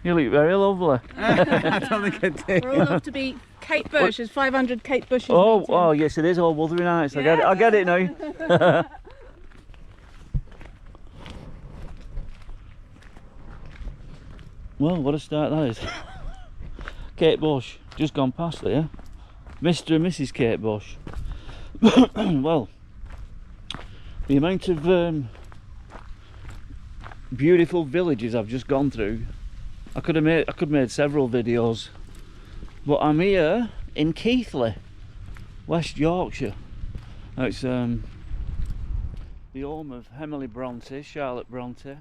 You look very lovely. I don't think I do. We're all off to be Kate Bush. There's 500 Kate Bushes. Oh, meeting. oh yes, it is all Wuthering Heights. I get it. I get it now. Well, what a start that is. Kate Bush, just gone past there. Mr. and Mrs. Kate Bush. Well, the amount of beautiful villages I've just gone through, I could have made several videos, but I'm here in Keighley, West Yorkshire. Now it's the home of Emily Brontë, Charlotte Brontë,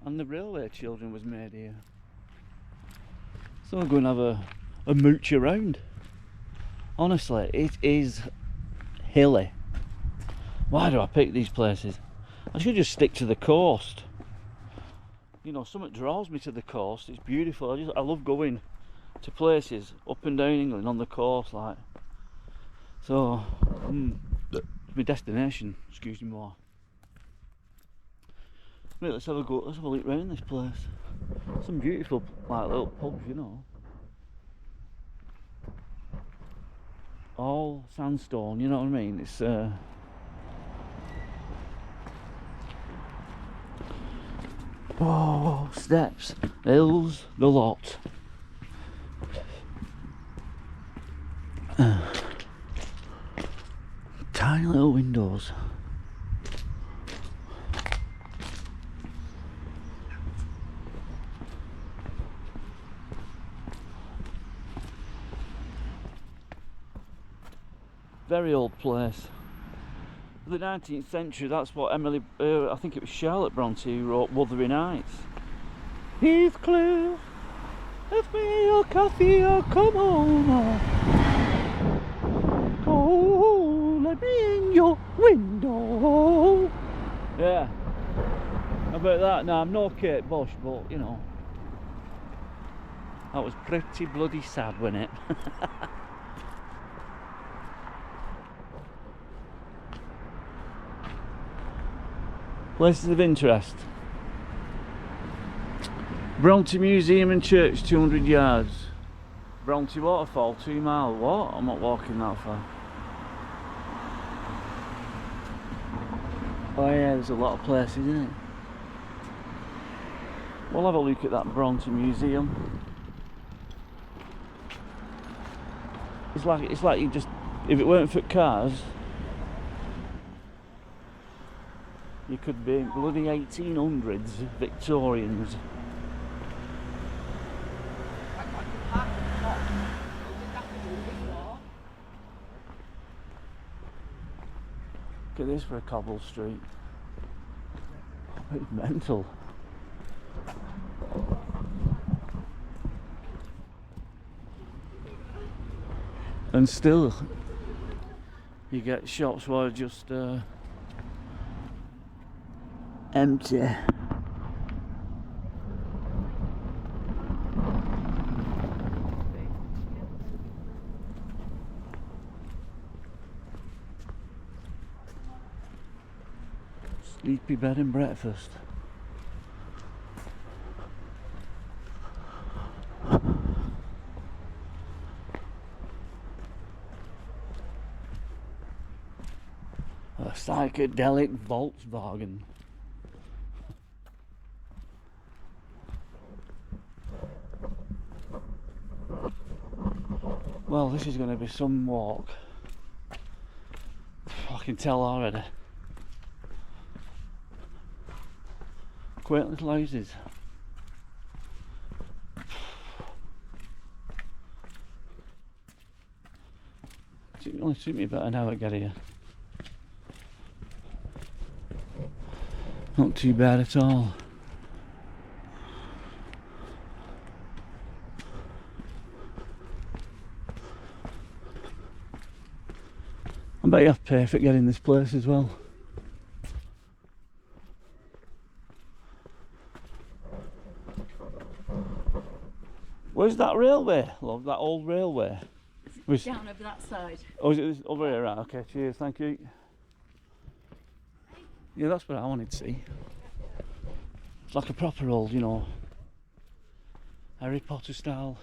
and the Railway Children was made here. So I'm going to have a mooch around. Honestly, it is hilly. Why do I pick these places? I should just stick to the coast. You know, something draws me to the coast. It's beautiful. I love going to places up and down England on the coast, like. So, it's my destination. Excuse me more. Right, let's have a go. Let's have a look around this place. Some beautiful, like, little pubs, you know. All sandstone, you know what I mean? It's oh, steps, hills, the lot. Tiny little windows. Very old place. The 19th century, that's what Emily, I think it was Charlotte Brontë who wrote Wuthering Heights. Heathcliff, have me your coffee or come home. Oh, let me in your window. Yeah. How about that? Now, I'm no Kate Bush, but you know, that was pretty bloody sad, wasn't it? Places of interest. Brontë Museum and Church, 200 yards. Brontë Waterfall, 2 miles. What? I'm not walking that far. Oh yeah, there's a lot of places, isn't it? We'll have a look at that Brontë Museum. It's like you just, if it weren't for cars, you could be bloody 1800s Victorians. Look at this for a cobble street. It's mental. And still, you get shops where just empty. Sleepy bed and breakfast. A psychedelic Volkswagen. Well, this is going to be some walk. I can tell already. Quaint little houses. It only took me about an hour to get here. Not too bad at all. I bet you have to pay for getting this place as well. Where's that railway, love? That old railway? Down over that side. Oh, is it this over here? Right, okay, cheers, thank you. Yeah, that's what I wanted to see. It's like a proper old, you know, Harry Potter style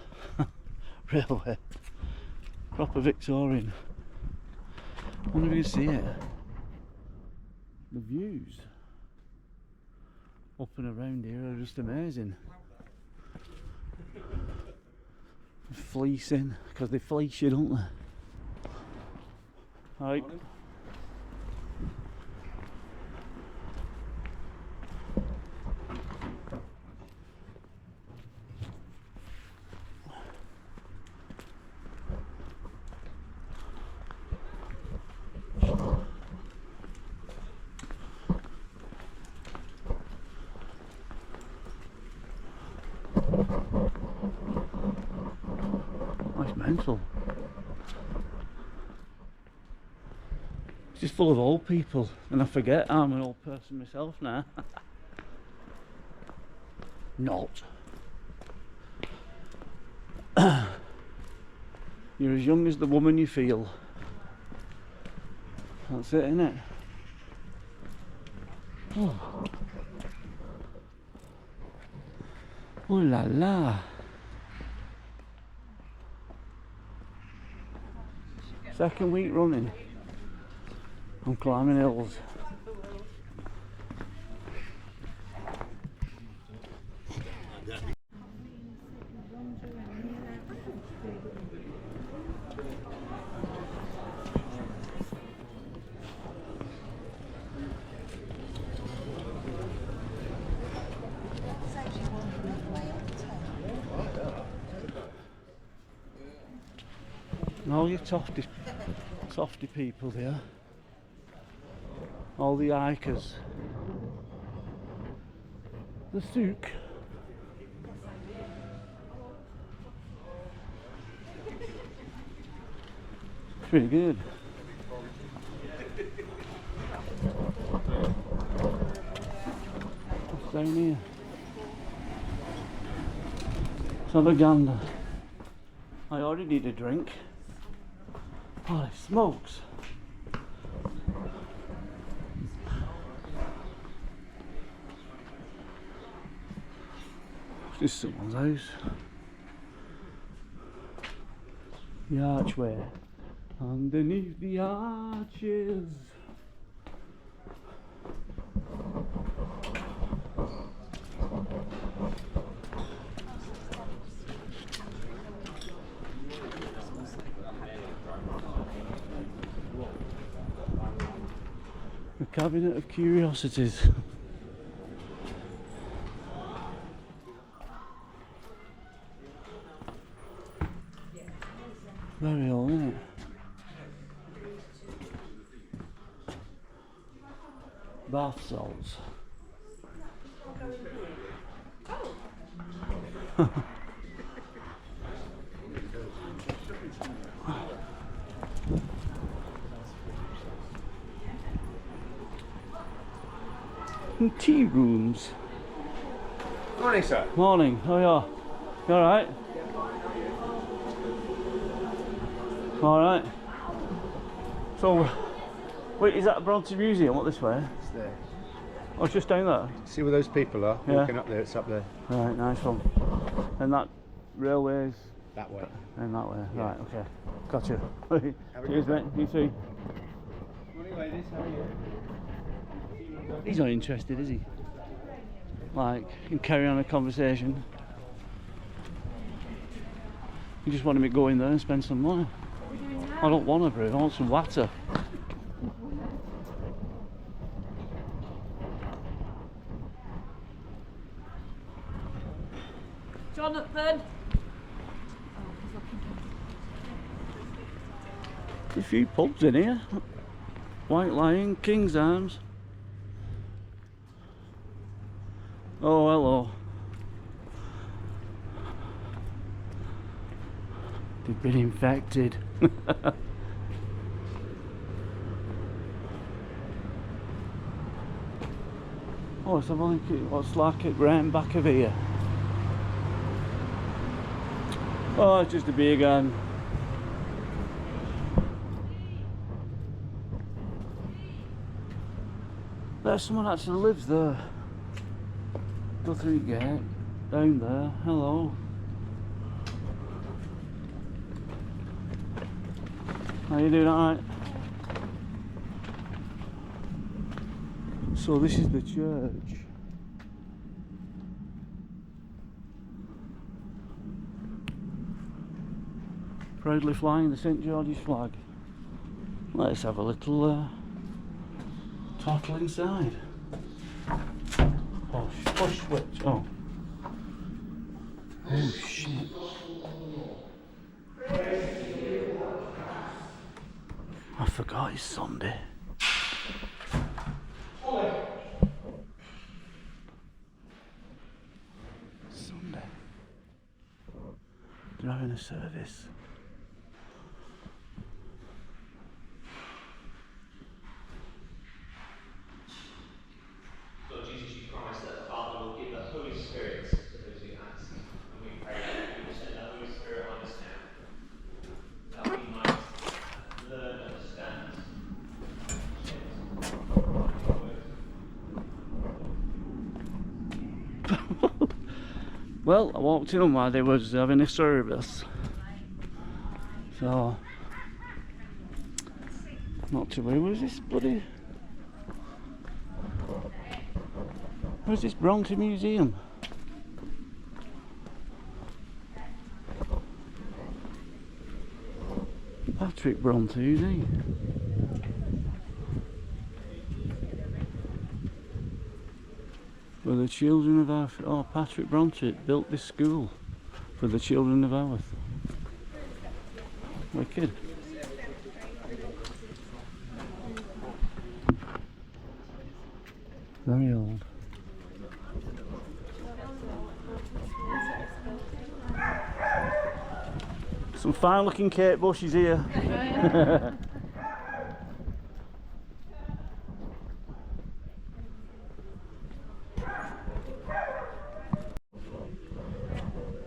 railway. Proper Victorian. I wonder if you can see it. The views up and around here are just amazing. Fleecing, because they fleece you, don't they? Right. That's mental. It's just full of old people, and I forget I'm an old person myself now. Not. You're as young as the woman you feel. That's it, innit? Oh. Oh la la. Second week running. I'm climbing hills. And all your softy people here, all the hikers, the souk. It's pretty good. What's down here? Let's have a gander. I already need a drink. Holy smokes! This is someone's house. The archway. Underneath the arches. The cabinet of curiosities. Very old, isn't it? Bath salts. And tea rooms. Morning, sir. Morning, how are you? You alright? Alright. So, wait, is that a Brontë Museum? What, this way? It's there. Oh, it's just down there? See where those people are? Yeah. Walking up there, it's up there. Right, nice one. And that railway's That way. in that way? Yeah. Right, okay. Gotcha. Have a Cheers, good mate. You too. Morning, ladies. How are you? He's not interested, is he? Like, in carry on a conversation. He just wanted me to go in there and spend some money. I don't want a brew, I want some water. Jonathan! There's a few pubs in here. White Lion, King's Arms. Oh, hello. They've been infected. Oh, let's have a look at what's like it round back of here. Oh, it's just a beer garden. There's someone actually lives there. Go through the gate, down there, hello. How you doing? All right. So this is the church. Proudly flying the St George's flag. Let's have a little toddle inside. Push switch. Oh. Oh shit. I forgot it's Sunday. Sunday. They're having a service. Lord Jesus, you promised that the Father will give the Holy Spirit to those who ask. And we pray that you will send the Holy Spirit on us now, that we might learn and understand. Well, I walked in while they was having a service. So, not too bad. Where's this bloody... Where's this Brontë museum? Patrick Brontë, who's he? For the children of Haworth. Oh, Patrick Brontë built this school for the children of Haworth. Wicked. Very old. Some fine looking Kate bushes here.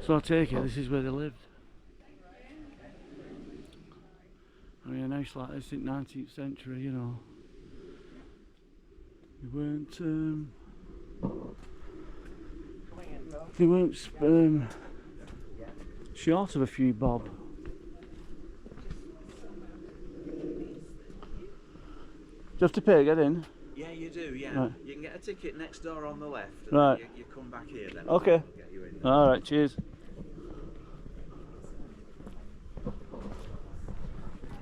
So I take it this is where they lived. I mean, a house like this in the 19th century, you know. They weren't short of a few bob. Do you have to pay to get in? Yeah, you do, yeah. Right. You can get a ticket next door on the left, and Right. then you come back here then. Okay. We'll get you in. Alright, cheers.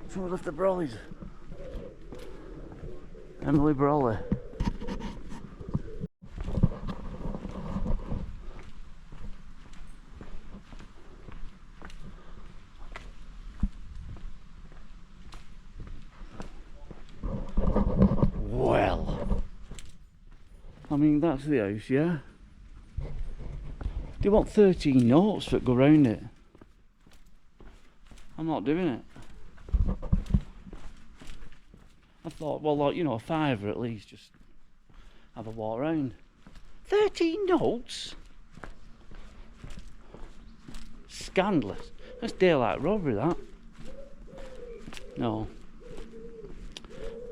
Someone left the brollies. Emily Brawley. Well, I mean that's the house, yeah? Do you want 13 notes that go round it? I'm not doing it. I thought, well, like, you know, a fiver at least, just have a walk round. 13 notes? Scandalous. That's daylight robbery, that. No.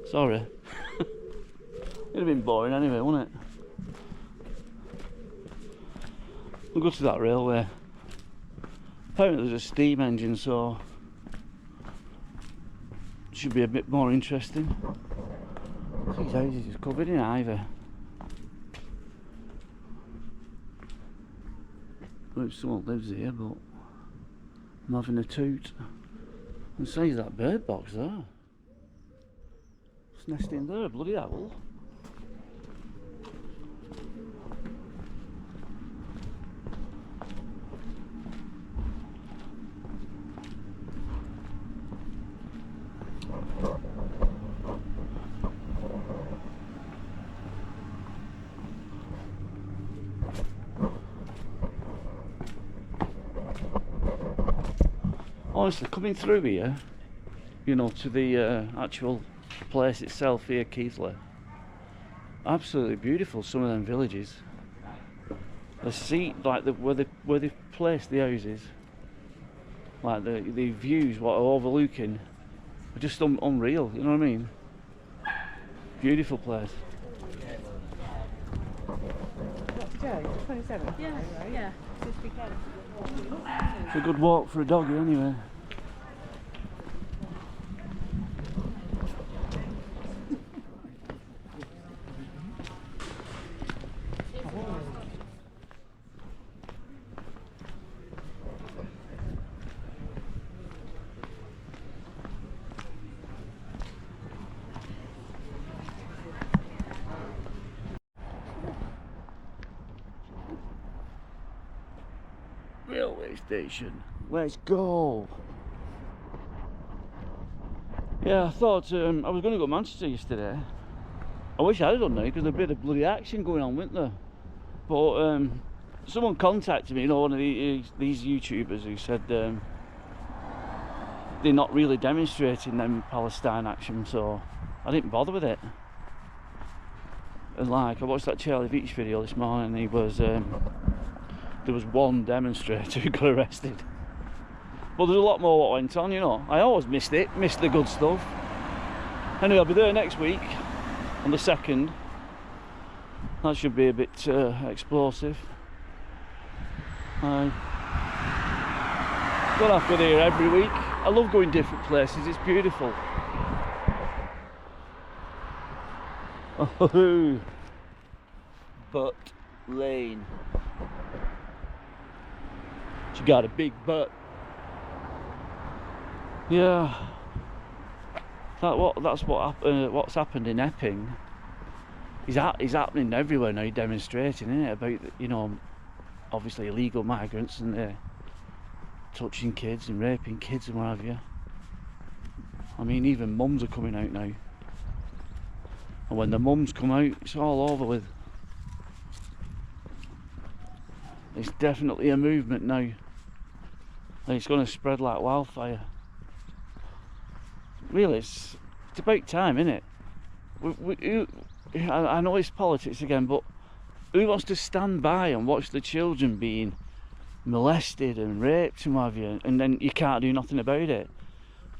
Sorry. It'd have been boring anyway, wouldn't it? We'll go to that railway. Apparently there's a steam engine, so it should be a bit more interesting. These houses are covered in ivy. I hope someone lives here, but I'm having a toot. And says that bird box there. It's nesting there, a bloody owl. Honestly, coming through here, you know, to the actual place itself here, Keighley, absolutely beautiful. Some of them villages, the seat, like where they placed the houses, like the views what are overlooking, are just unreal. You know what I mean? Beautiful place. Joe, 27. Yeah, yeah. Just be careful. It's a good walk for a doggy anyway. Railway station. Let's go. Yeah, I thought I was going to go to Manchester yesterday. I wish I had done that because there'd been a bloody action going on, wasn't there? But someone contacted me, you know, one of these YouTubers who said they're not really demonstrating them Palestine action, so I didn't bother with it. And like, I watched that Charlie Beach video this morning, and he was there was one demonstrator who got arrested. But there's a lot more what went on, you know. I always missed the good stuff. Anyway, I'll be there next week on the 2nd. That should be a bit explosive. Don't have to go there every week. I love going different places, it's beautiful. Oh, Butt Lane. She got a big butt. Yeah. What's happened in Epping is happening everywhere now, demonstrating, isn't it, about, you know, obviously illegal migrants and they're touching kids and raping kids and what have you. I mean, even mums are coming out now. And when the mums come out, it's all over with. It's definitely a movement now. And it's going to spread like wildfire. Really, it's about time, isn't it? I know it's politics again, but who wants to stand by and watch the children being molested and raped and what have you, and then you can't do nothing about it?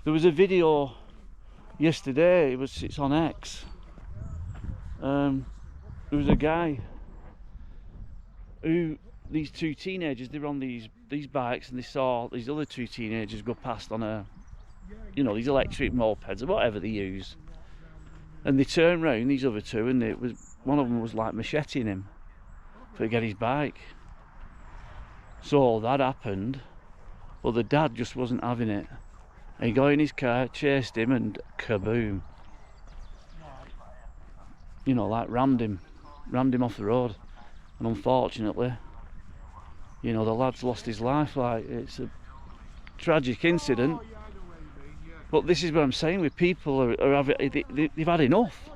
There was a video yesterday, it's on X. There was a guy who, these two teenagers, they were on these bikes and they saw these other two teenagers go past on a, you know, these electric mopeds or whatever they use, and they turned round, these other two, and one of them was like macheting him to get his bike. So that happened, but the dad just wasn't having it. And he got in his car, chased him, and kaboom. You know, like rammed him off the road. And unfortunately, you know, the lad's lost his life. Like, it's a tragic incident. But this is what I'm saying with people they've had enough.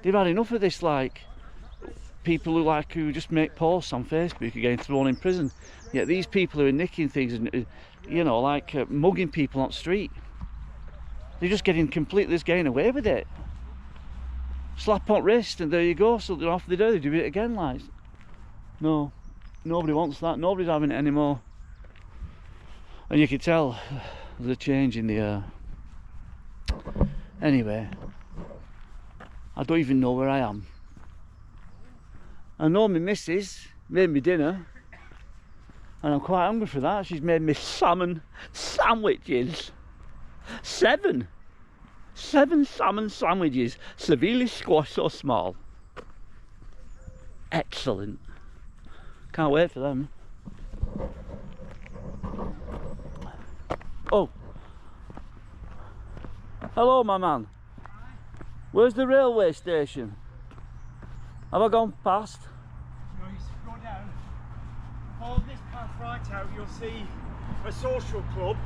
They've had enough of this, like, people who just make posts on Facebook are getting thrown in prison. Yet these people who are nicking things and, you know, like mugging people on the street, they're just getting away with it. Slap on wrist and there you go, so they're off they do it again, like. No, nobody wants that, nobody's having it anymore. And you can tell there's a change in the air. Anyway, I don't even know where I am. I know my missus made me dinner, and I'm quite hungry for that. She's made me salmon sandwiches. Seven salmon sandwiches, severely squashed or small. Excellent. Can't wait for them. Oh, hello my man. Where's the railway station? Have I gone past? No, you go down. Follow this path right out, you'll see a social club.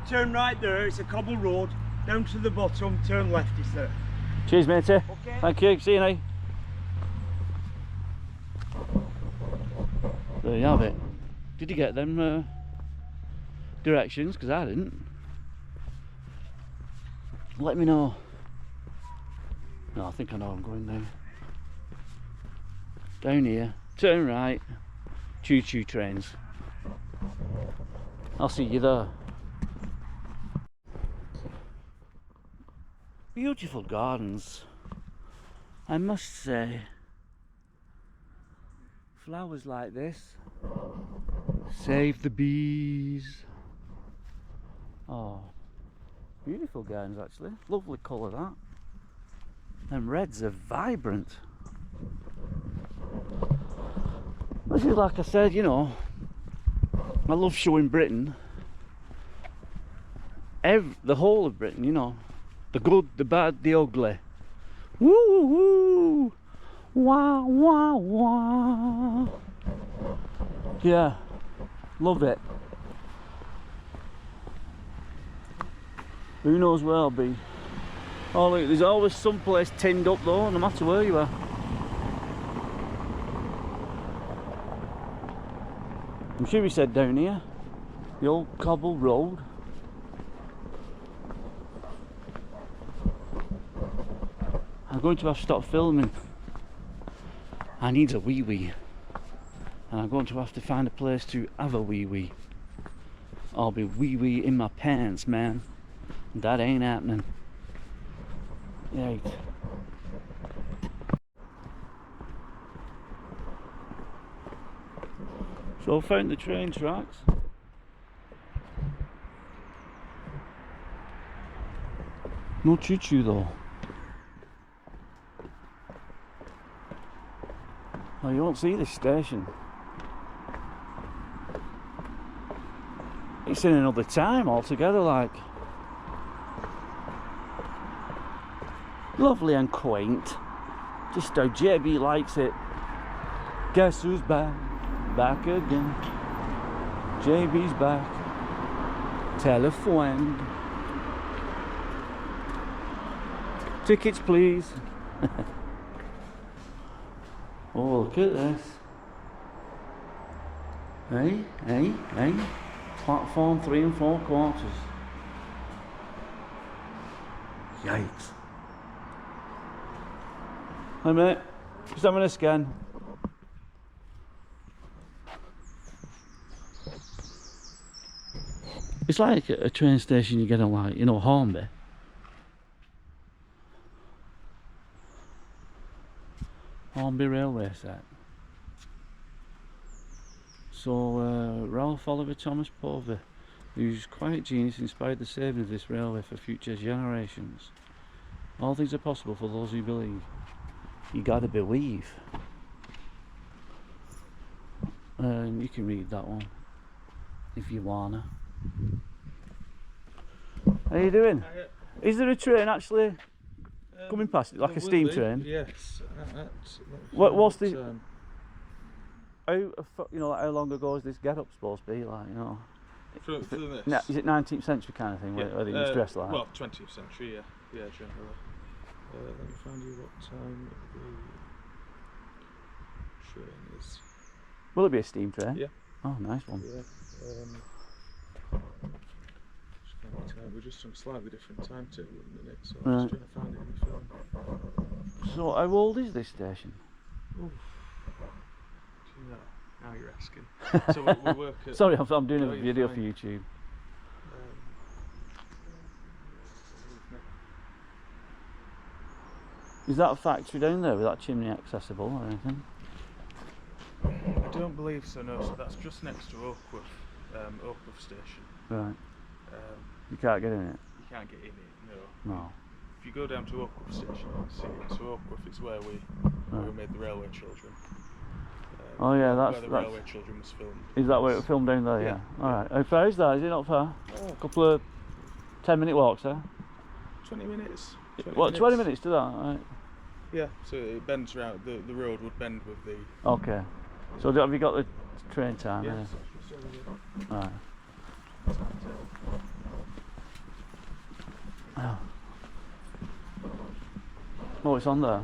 Turn right there, it's a cobble road. Down to the bottom, turn left, is there. Cheers matey. Okay. Thank you, see you now. There you have it. Did you get them directions? Because I didn't. Let me know. No, I think I know I'm going now. Down here, turn right, choo-choo trains. I'll see you there. Beautiful gardens, I must say. Flowers like this save the bees. Oh, beautiful gardens actually. Lovely colour that. Them reds are vibrant. This is, like I said, you know, I love showing Britain. The whole of Britain, you know. The good, the bad, the ugly. Woo woo! Wah wah wah! Yeah, love it. Who knows where I'll be. Oh look, there's always some place tinned up though, no matter where you are. I'm sure he said down here, the old cobble road. I'm going to have to stop filming. I need a wee wee. And I'm going to have to find a place to have a wee wee. I'll be wee wee in my pants, man. That ain't happening. Right. So I found the train tracks. No choo-choo though. Oh, you won't see this station. It's in another time altogether, like. Lovely and quaint. Just how JB likes it. Guess who's back? Back again. JB's back. Tell a friend. Tickets, please. Oh, look at this. Hey, hey, hey. Platform 3 3/4. Yikes. Hi mate, just having a scan. It's like a train station you get on, like, you know, Hornby. Hornby railway set. So Ralph Oliver Thomas Povey, whose quiet genius inspired the saving of this railway for future generations. All things are possible for those who believe. You gotta believe. And you can read that one if you wanna. How you doing? Is there a train actually coming past it, like a steam train? Yes. What's the? How, you know, like how long ago is this get up supposed to be? Like, you know. For this? No, is it 19th century kind of thing? Yeah. Where they used dressed like? Well, 20th century, yeah, generally. Let me find you what time the train is. Will it be a steam train? Yeah. Oh, nice one. Yeah. We're just on a slightly different timetable at the minute, so I'm just trying to find it in the film. So, how old is this station? Oof. Do you know? Now you're asking. So we work at. Sorry, I'm doing a video for YouTube. Is that a factory down there with that chimney accessible or anything? I don't believe so, no. So that's just next to Oakworth Station. Right. You can't get in it? You can't get in it, no. No. If you go down to Oakworth Station, you can see it. So Oakworth is where we made the Railway Children. Oh yeah, where the Railway Children was filmed. Is that where it was filmed down there? Yeah. Alright. How far is that? Is it not far? A couple of 10-minute walks there? 20 minutes. 20 minutes to that? Right. Yeah, so it bends around, the road would bend with the... Okay. So have you got the train time? Yeah. Alright. Oh, it's on there.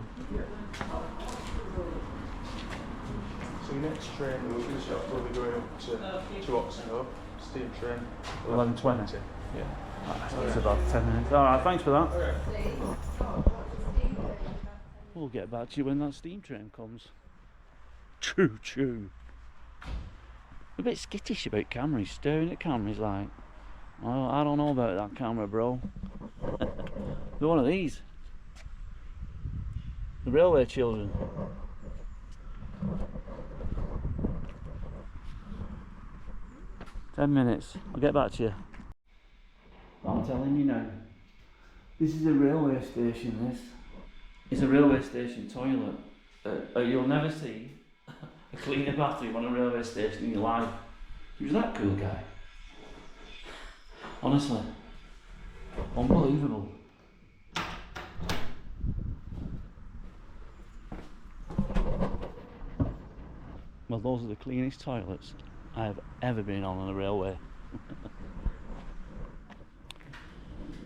So next train will be going up to Oxenhoe, steam train. 11:20. Yeah. It's about 10 minutes. Alright, thanks for that. We'll get back to you when that steam train comes. Choo choo. A bit skittish about cameras, staring at cameras like, oh, I don't know about that camera, bro. They're one of these. The Railway Children. "10 minutes. I'll get back to you." I'm telling you now. This is a railway station, this. It's a railway station toilet. You'll never see a cleaner bathroom on a railway station in your life. Who's that cool guy? Honestly. Unbelievable. Well, those are the cleanest toilets I have ever been on a railway.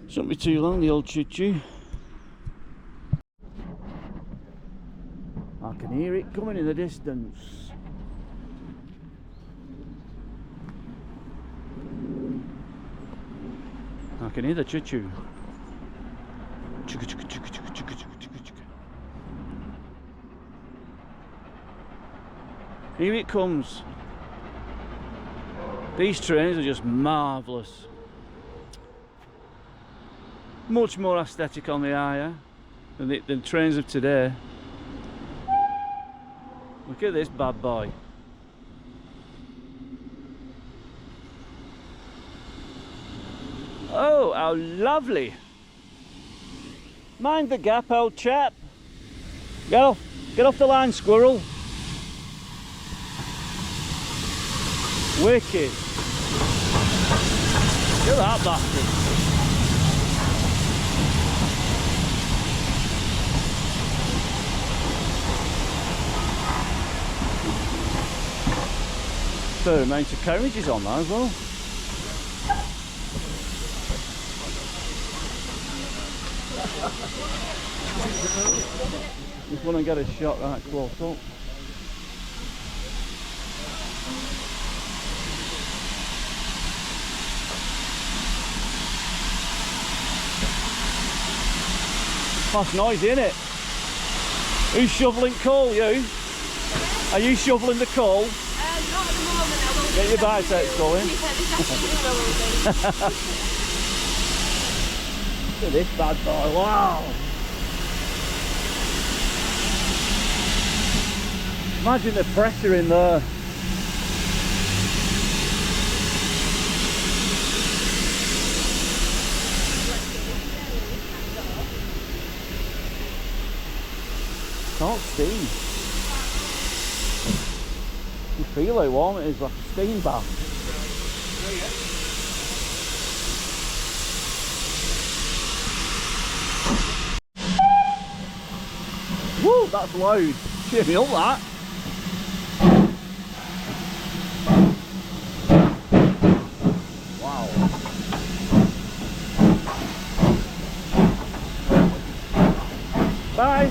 Shouldn't be too long, the old choo-choo. I can hear it coming in the distance. I can hear the choo-choo. Here it comes. These trains are just marvellous. Much more aesthetic on the eye than the trains of today. Look at this bad boy. Oh, how lovely. Mind the gap, old chap. Get off the line, squirrel. Wicked. Look at that bastard. Fair amount of carriages on that as well. Just want to get a shot right close up. That's noisy, isn't it? Who's shoveling coal, you? Are you shoveling the coal? Not at the moment, I will. Get your biceps going. Look at this bad boy, wow! Imagine the pressure in there. Can't steam. You feel how warm it is, like a steam bath. Woo, that's loud. Cheer me up, that. Wow. Bye.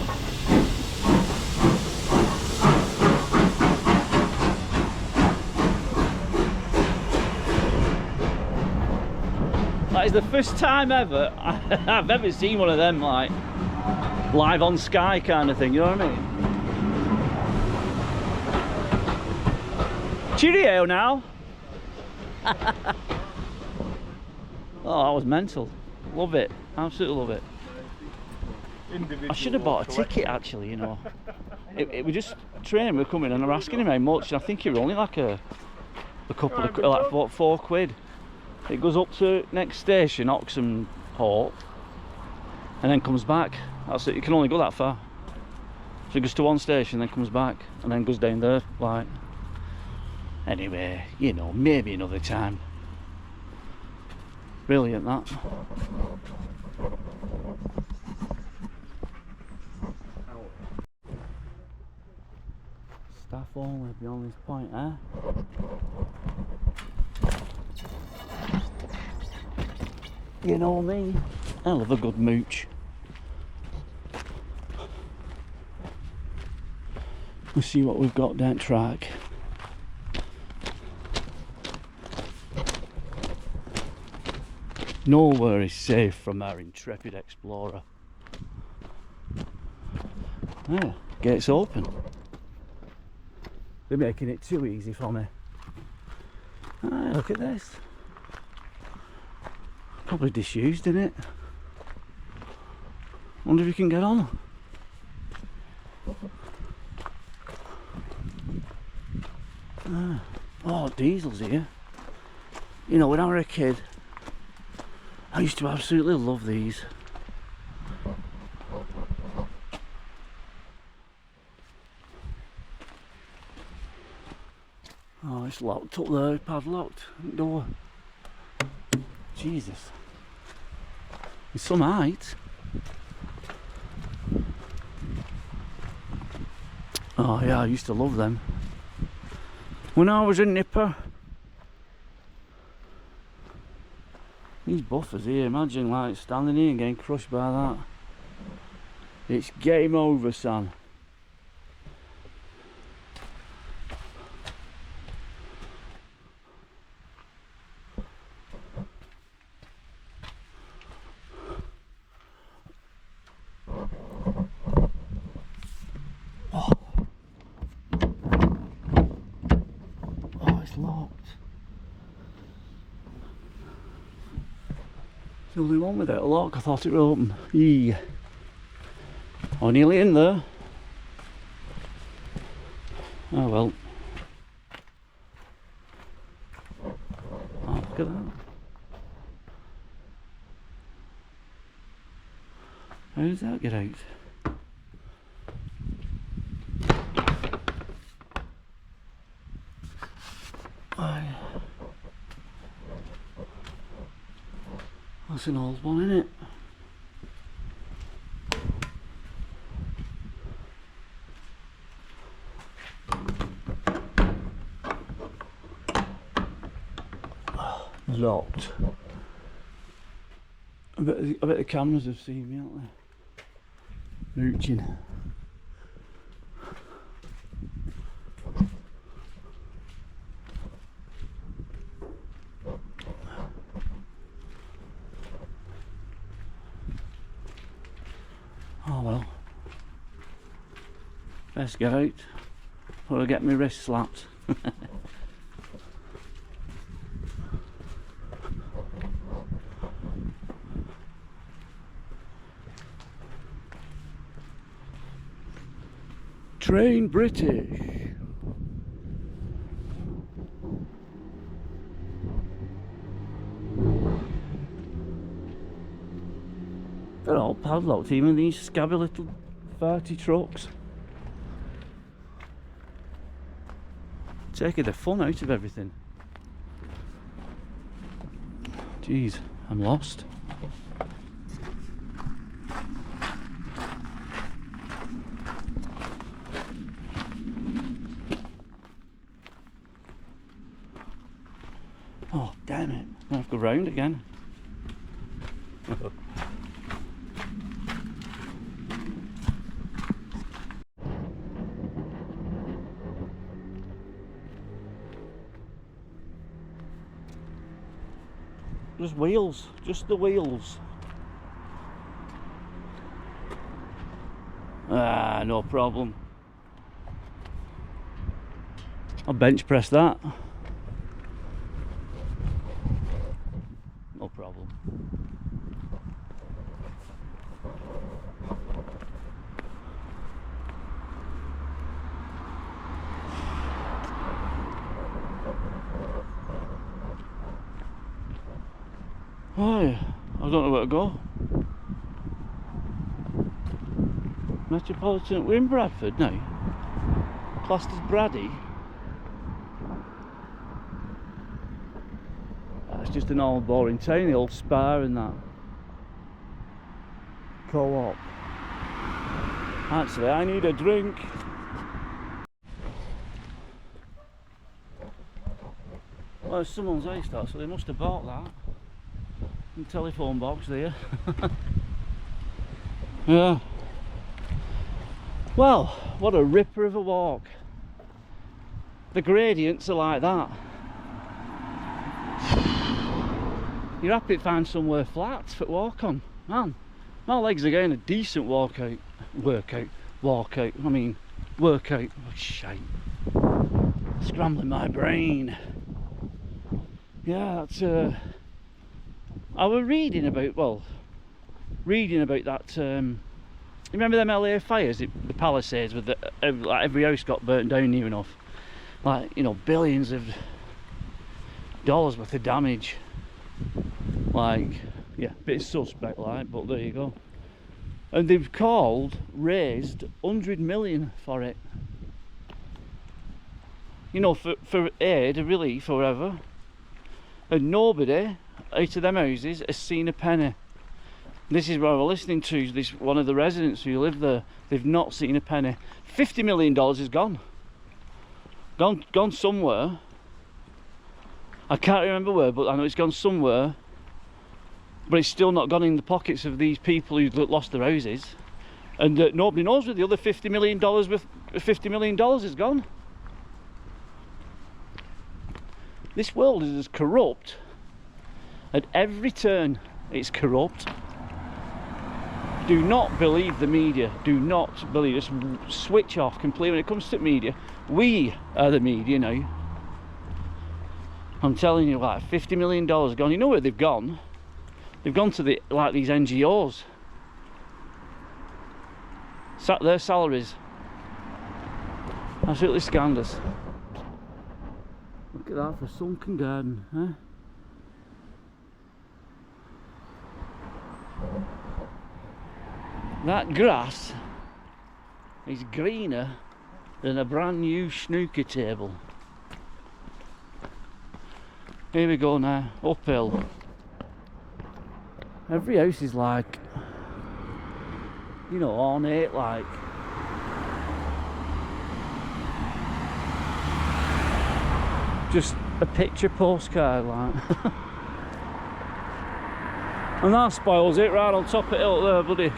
That is the first time ever I've ever seen one of them, like live on Sky kind of thing, you know what I mean? Cheerio now. Oh, that was mental. Love it, absolutely love it. I should have bought a ticket actually, you know. It was just train we were coming and I was asking him how much, and I think it was only like a couple of like £4. It goes up to next station, Oxenham Hall, and then comes back. That's it, you can only go that far. So it goes to one station, then comes back, and then goes down there, like. Anyway, you know, maybe another time. Brilliant, that. Staff only beyond this point, eh? You know me, I love a good mooch. Let's see what we've got down track. Nowhere is safe from our intrepid explorer. Yeah, gates open. They're making it too easy for me. Ah, look at this. Probably disused, isn't it? Wonder if you can get on. Ah. Oh, diesels here. You know, when I was a kid, I used to absolutely love these. Oh, it's locked up there, padlocked door. Jesus. It's some height. Oh yeah, I used to love them. When I was a nipper, these buffers here, imagine like standing here and getting crushed by that. It's game over, son. Locked. It's the only one without a lock. I thought it was open. Yeah. Oh, nearly in there. Oh well. Oh, look at that. How does that get out? That's an old one, isn't it? Locked. I bet the cameras have seen me, haven't they? Mooching. Oh well, best get out or I'll get my wrist slapped. Train British. They're all padlocked, even these scabby little farty trucks. Taking the fun out of everything. Jeez, I'm lost. Oh, damn it. I have to go round again. Just wheels, just the wheels. Ah, no problem. I'll bench press that. No problem. Oh, I don't know where to go. Metropolitan, we're in Bradford now. Classed as Braddy. That's just an old boring town, the old Spar and that. Co-op. Actually, I need a drink. Well, it's someone's house that, so they must have bought that. Telephone box there. Yeah. Well, what a ripper of a walk. The gradients are like that. You're happy to find somewhere flat to walk on. Man, my legs are getting a decent workout. Oh, shite. Scrambling my brain. Yeah, that's I was reading about that, you remember them LA fires, the Palisades, with like every house got burnt down near enough. Like, you know, billions of dollars worth of damage. Like, yeah, bit suspect like, but there you go. And they've raised 100 million for it. You know, for aid, relief, or whatever. And nobody out of them houses has seen a penny. This is what I was listening to, one of the residents who live there. They've not seen a penny. $50 million is gone. Gone somewhere. I can't remember where, but I know it's gone somewhere. But it's still not gone in the pockets of these people who lost their houses. And nobody knows where the other $50 million with $50 million is gone. This world is as corrupt. At every turn, it's corrupt. Do not believe the media. Do not believe. Just switch off completely when it comes to media. We are the media now. I'm telling you, like $50 million gone. You know where they've gone? They've gone to these NGOs. Their salaries. Absolutely scandalous. Look at that for a sunken garden, huh? That grass is greener than a brand new snooker table. Here we go now, uphill. Every house is like, you know, ornate like. Just a picture postcard like. And that spoils it right on top of it up there, buddy.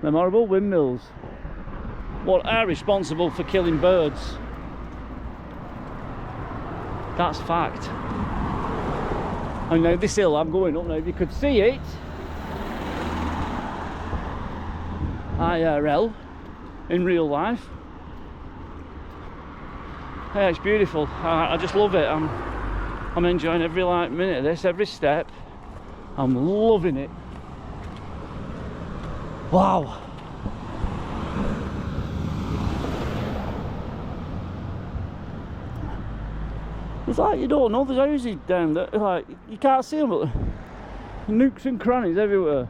Them horrible windmills. What are responsible for killing birds? That's fact. And now this hill I'm going up now, if you could see it, IRL, in real life. Yeah, it's beautiful. I just love it. I'm enjoying every minute of this, every step. I'm loving it. Wow. It's like you don't know there's houses down there, like you can't see them, but nooks and crannies everywhere.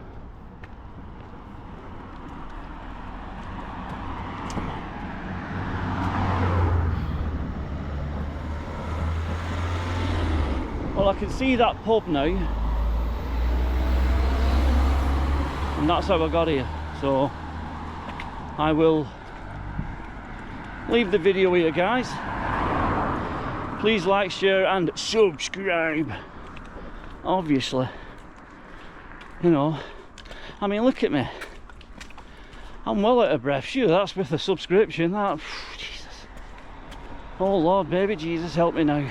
Well, I can see that pub now, and that's how I got here. So I will leave the video here, guys. Please like, share and subscribe. Obviously, you know, I mean, look at me. I'm well out of breath. Sure, that's with a subscription. That, Jesus. Oh Lord, baby Jesus, help me now.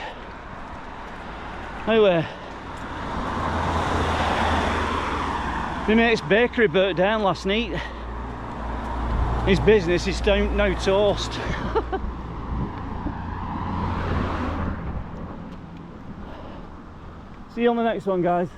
Anyway, my mate's bakery burnt down last night. His business is now toast. See you on the next one, guys.